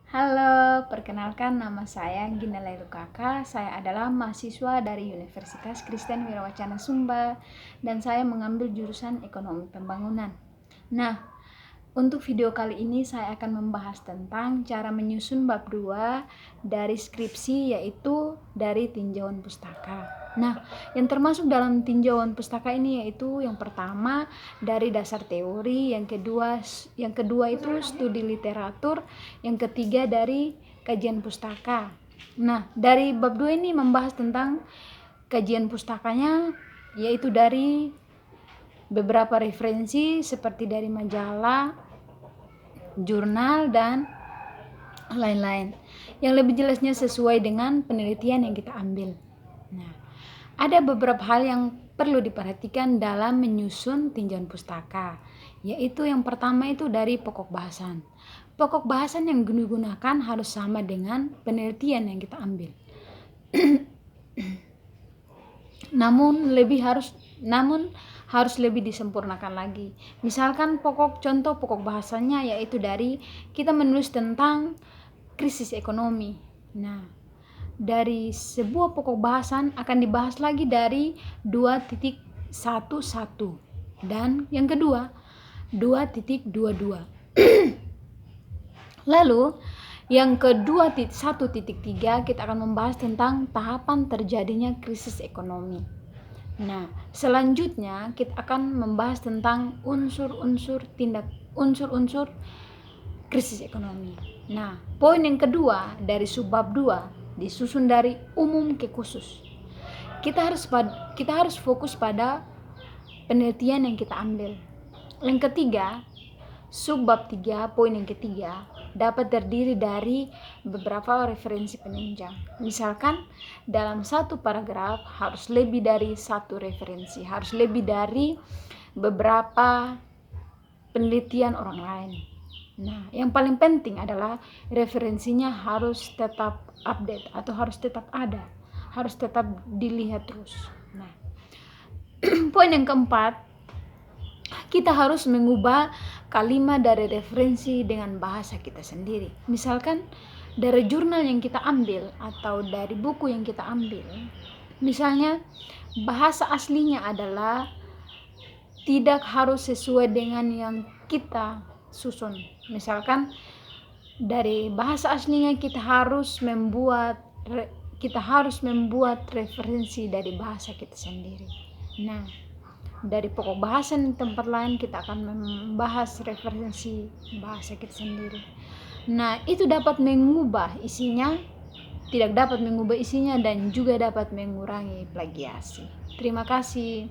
Halo, perkenalkan nama saya Gina Lailu Kaka. Saya adalah mahasiswa dari Universitas Kristen Wirawacana Sumba dan saya mengambil jurusan Ekonomi Pembangunan. Nah, untuk video kali ini saya akan membahas tentang cara menyusun bab 2 dari skripsi, yaitu dari tinjauan pustaka. Nah, yang termasuk dalam tinjauan pustaka ini yaitu yang pertama dari dasar teori, yang kedua itu studi literatur, yang ketiga dari kajian pustaka. Nah, dari bab 2 ini membahas tentang kajian pustakanya, yaitu dari beberapa referensi seperti dari majalah, jurnal, dan lain-lain. Yang lebih jelasnya sesuai dengan penelitian yang kita ambil. Nah, ada beberapa hal yang perlu diperhatikan dalam menyusun tinjauan pustaka, yaitu yang pertama itu dari pokok bahasan. Pokok bahasan yang digunakan harus sama dengan penelitian yang kita ambil. namun harus lebih disempurnakan lagi. Misalkan contoh pokok bahasanya yaitu dari kita menulis tentang krisis ekonomi. Nah, dari sebuah pokok bahasan akan dibahas lagi dari 2.11 dan yang kedua 2.22. Lalu yang kedua 1.3 kita akan membahas tentang tahapan terjadinya krisis ekonomi. Nah, selanjutnya kita akan membahas tentang unsur-unsur krisis ekonomi. Nah, poin yang kedua dari subbab 2 disusun dari umum ke khusus. Kita harus fokus pada penelitian yang kita ambil. Yang ketiga, subbab 3, poin yang ketiga dapat terdiri dari beberapa referensi penunjang. Misalkan dalam satu paragraf harus lebih dari satu referensi, harus lebih dari beberapa penelitian orang lain. Nah, yang paling penting adalah referensinya harus tetap update atau harus tetap ada, harus tetap dilihat terus. Nah, poin yang keempat, kita harus mengubah kalimat dari referensi dengan bahasa kita sendiri. Misalkan dari jurnal yang kita ambil atau dari buku yang kita ambil, misalnya bahasa aslinya adalah tidak harus sesuai dengan yang kita susun. Misalkan dari bahasa aslinya kita harus membuat referensi dari bahasa kita sendiri. Nah, dari pokok bahasan tempat lain kita akan membahas referensi bahasa kita sendiri. Nah, itu dapat mengubah isinya, tidak dapat mengubah isinya, dan juga dapat mengurangi plagiasi. Terima kasih.